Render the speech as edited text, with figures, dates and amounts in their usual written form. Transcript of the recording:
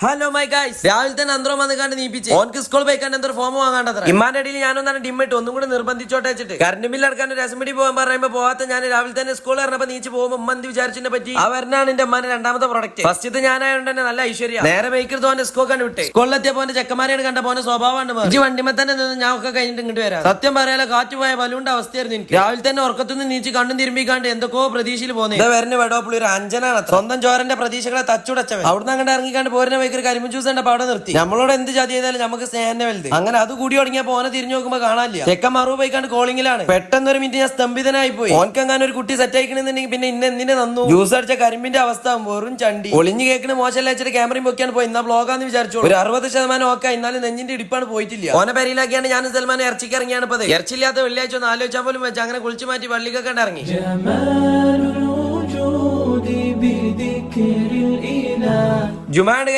Hello my guys, രാവിലെ തന്നെ അന്തരം വന്ന് കണ്ട് നീപ്പിച്ച് ഓൻക്ക് സ്കൂൾ പോയിക്കാണ്ട് എന്തൊരു ഫോം വാങ്ങാണ്ടത്ര ഇമ്മാന്റെ അടിയിൽ ഞാനൊന്നാണ് ഡിമ്മിട്ട് ഒന്നും കൂടി നിർബന്ധിച്ചോട്ടെ വെച്ചിട്ട് കറണ്ട് ബില്ല് അടക്കാൻ രസമിടി പോകാൻ പറയുമ്പോ പോവാത്ത ഞാൻ രാവിലെ തന്നെ സ്കൂൾ പറഞ്ഞപ്പോ നീച്ച് പോകുമ്പോ ഉമ്മന്തി വിചാരിച്ചതിനെ പറ്റി അവരാണ് എന്റെ അമ്മാന്റെ രണ്ടാമത്തെ പ്രൊഡക്റ്റ്. ഫസ്റ്റ് ഞാനായോണ്ട് തന്നെ നല്ല ഐശ്വര്യ നേരെ ബൈക്കിൽ തോന്നെ സ്കൂൾ കണ്ട് വിട്ടേ. സ്കൂളിലെത്തിയ പോന്റെ ചെക്കന്മാരെയാണ് കണ്ട പോന്റെ സ്വഭാവമാണ് ഈ വണ്ടിമേ തന്നെ നിന്ന് ഞാൻ ഒക്കെ കഴിഞ്ഞിട്ട് ഇങ്ങോട്ട് വരാം. സത്യം പറയാലോ കാറ്റ് പോയ ബലൂണ്ട അവസ്ഥയായിരുന്നു എനിക്ക്. രാവിലെ തന്നെ ഉറക്കത്തുനിന്ന് നീച്ച് കണ്ണും തിരുമ്പിക്കാണ്ട് എന്തൊക്കെയോ പ്രതീക്ഷയിൽ പോകുന്നത് വരുന്ന വെടോപ്പിൾ ഒരു അഞ്ചനാണ്. സ്വന്തം ചോരന്റെ പ്രതീക്ഷകളെ തച്ചുടച്ചവൻ. അവിടുന്ന് അങ്ങോട്ട് ഇറങ്ങിക്കാണ്ട് പോരുന്ന ബൈക്കിൽ കരിമ്പ് ജ്യൂസ് അവിടെ നിർത്തി. നമ്മളോട് എന്ത് ജാതി ചെയ്താലും നമുക്ക് സ്നേഹന്റെ വലുത്. അങ്ങനെ അത് കൂടി തുടങ്ങിയ പോനെ തിരിഞ്ഞു നോക്കുമ്പോ കാണാനില്ല. ചെക്കൻ മറു പോയിക്കാണ്ട് കോളിംഗിലാണ്. പെട്ടെന്ന് ഒരു മിനിറ്റ് ഞാൻ സ്തംഭിതനായി പോയി. ഓൻക്കങ്ങനെ ഒരു കുട്ടി സെറ്റ് ആയിക്കണെന്നുണ്ടെങ്കിൽ പിന്നെ ഇന്ന എന്തിനെ നന്നു. ജ്യൂസ് അടിച്ച കരിമ്പിന്റെ അവസ്ഥ വെറും ചണ്ടി. ഒളിഞ്ഞു കേൾക്കുന്ന മോശമല്ല വെച്ചിട്ട് ക്യാമറയും പൊക്കിയാണ് പോയി. എന്നാ ബ്ലോഗാന്ന് വിചാരിച്ചു. ഒരു 60% ഒക്കെ എന്നാലും നെഞ്ഞിന്റെ ഇടിപ്പാണ് പോയിട്ടില്ല. ഓനെ പരിയിലാക്കിയാണ് ഞാൻ സൽമാൻ ഇറച്ചിക്ക് ഇറങ്ങിയാണ് ഇപ്പത്. ഇറച്ചില്ലാത്ത വെള്ളിയാഴ്ച ഒന്ന് ആലോചിച്ചാൽ പോലും വെച്ച് അങ്ങനെ കുളിച്ചു മാറ്റി പള്ളിക്കൊക്കെ ഇറങ്ങി. ജുമാണ്ട്